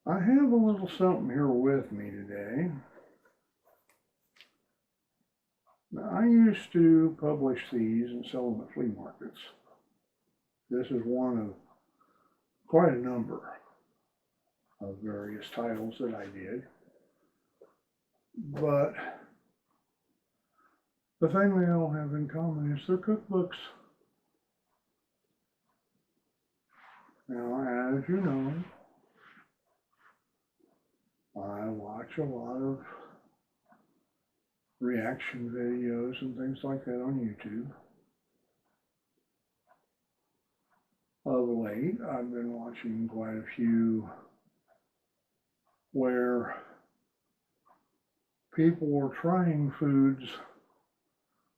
I have a little something here with me today. Now, I used to publish these and sell them at flea markets. This is one of quite a number of various titles that I did. But the thing they all have in common is they're cookbooks. Now, as you know, I watch a lot of reaction videos and things like that on YouTube. Of late, I've been watching quite a few where people were trying foods.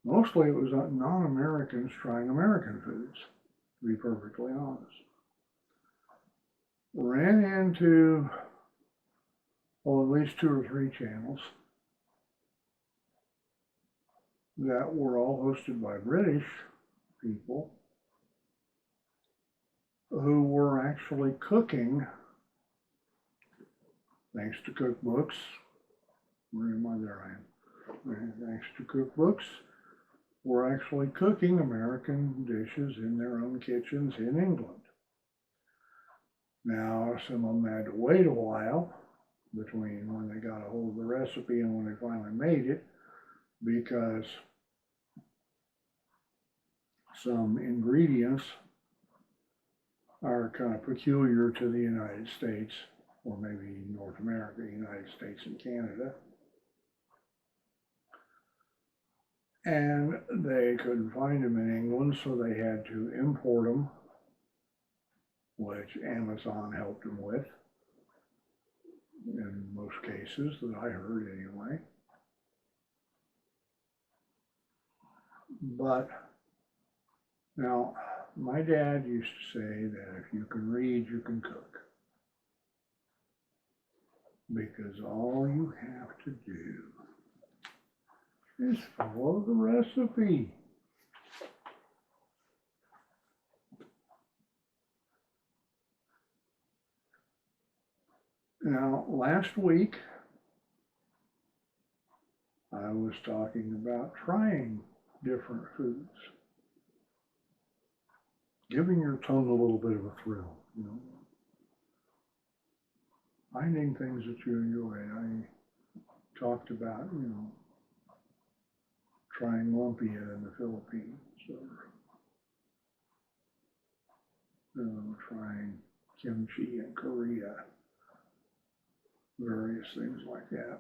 Mostly it was non-Americans trying American foods, to be perfectly honest. Ran into, well, at least 2 or 3 channels that were all hosted by British people who were actually cooking, thanks to cookbooks. There I am. Thanks to cookbooks, were actually cooking American dishes in their own kitchens in England. Now, some of them had to wait a while between when they got a hold of the recipe and when they finally made it, because some ingredients are kind of peculiar to the United States, or maybe North America, United States and Canada. And they couldn't find them in England, so they had to import them, which Amazon helped them with, in most cases that I heard anyway. But now, my dad used to say that if you can read, you can cook. Because all you have to do is follow the recipe. Now, last week, I was talking about trying different foods. Giving your tongue a little bit of a thrill, you know. Finding things that you enjoy. I talked about, trying lumpia in the Philippines, or trying kimchi in Korea, various things like that.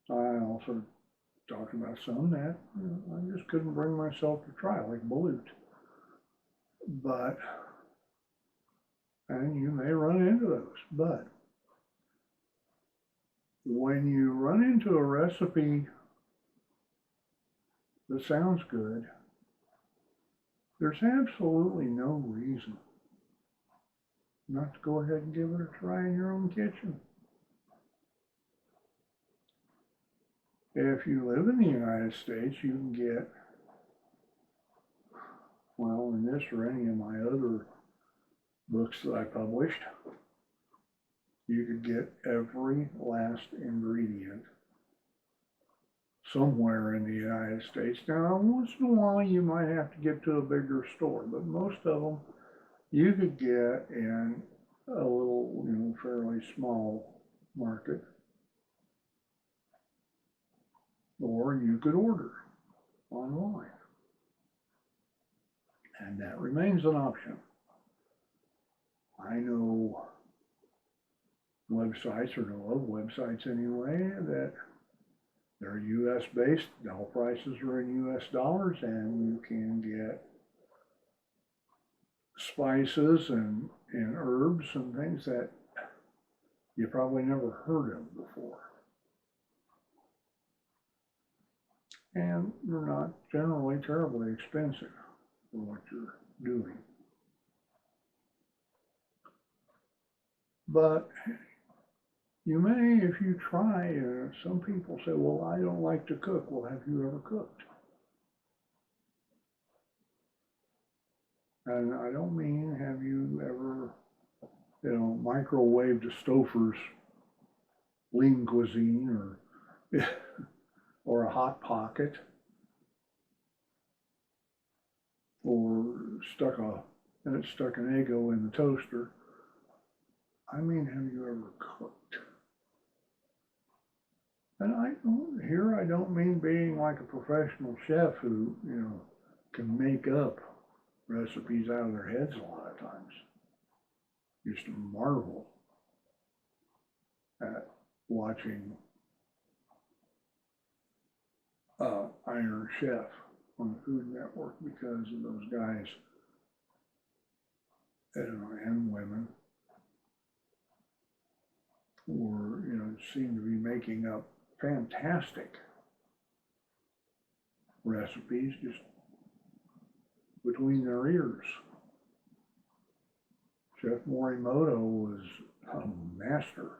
I also talked about some that I just couldn't bring myself to try, like balut. But, and you may run into those, but when you run into a recipe that sounds good, there's absolutely no reason not to go ahead and give it a try in your own kitchen. If you live in the United States, you can get, well, in this or any of my other books that I published, you could get every last ingredient somewhere in the United States. Now, once in a while, you might have to get to a bigger store, but most of them you could get in a little, fairly small market, or you could order online. And that remains an option. I know websites, or know of websites anyway, that they're US based, all prices are in US dollars, and you can get spices and herbs and things that you probably never heard of before. And they're not generally terribly expensive for what you're doing. But you may, if you try, some people say, well, I don't like to cook. Well, have you ever cooked? And I don't mean have you ever microwave to Stouffer's lean cuisine or a Hot Pocket, or stuck an Eggo in the toaster. I mean, have you ever cooked? And I don't mean being like a professional chef who, can make up recipes out of their heads a lot of times. Used to marvel at watching Iron Chef on the Food Network because of those guys, and women were, seemed to be making up fantastic recipes just between their ears. Chef Morimoto was a master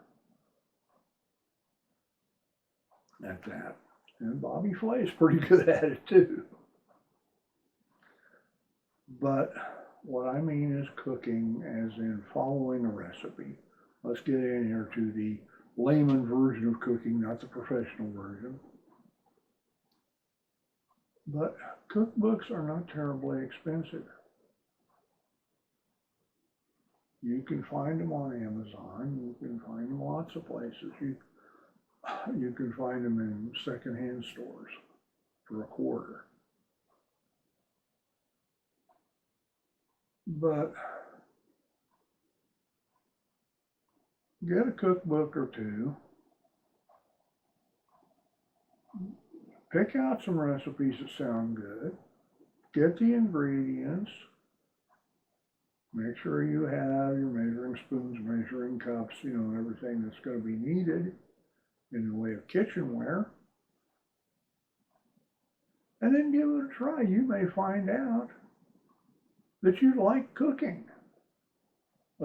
at that. And Bobby Flay's pretty good at it too. But what I mean is cooking as in following a recipe. Let's get in here to the layman version of cooking, not the professional version. But cookbooks are not terribly expensive. You can find them on Amazon. You can find them lots of places. You can find them in secondhand stores for $0.25. But get a cookbook or two. Pick out some recipes that sound good. Get the ingredients. Make sure you have your measuring spoons, measuring cups, everything that's going to be needed in the way of kitchenware. And then give it a try. You may find out that you like cooking,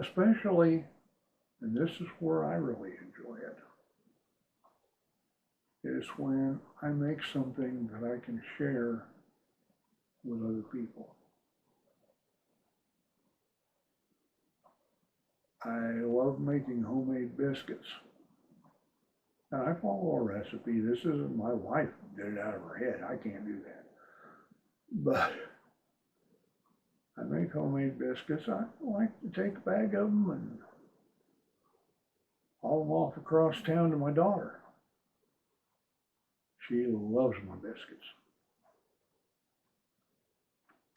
especially, and this is where I really enjoy it, is when I make something that I can share with other people. I love making homemade biscuits. And I follow a recipe. This isn't, my wife did it out of her head. I can't do that. But I make homemade biscuits. I like to take a bag of them and haul them off across town to my daughter. She loves my biscuits.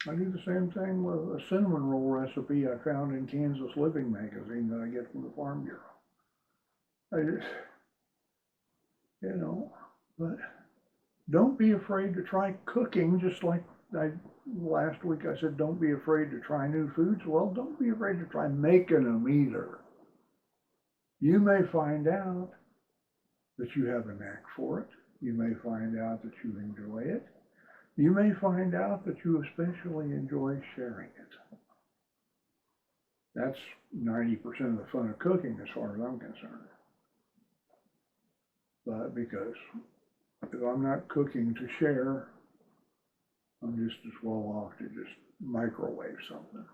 I do the same thing with a cinnamon roll recipe I found in Kansas Living magazine that I get from the Farm Bureau. But don't be afraid to try cooking, just like last week I said, don't be afraid to try new foods. Well, don't be afraid to try making them either. You may find out that you have a knack for it. You may find out that you enjoy it. You may find out that you especially enjoy sharing it. That's 90% of the fun of cooking as far as I'm concerned. But because if I'm not cooking to share, I'm just as well off to just microwave something.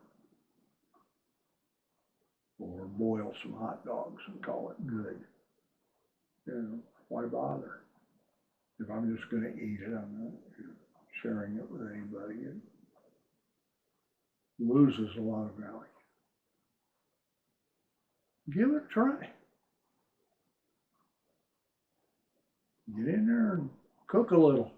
Or boil some hot dogs and call it good. Why bother? If I'm just going to eat it, I'm not sharing it with anybody. It loses a lot of value. Give it a try. Get in there and cook a little.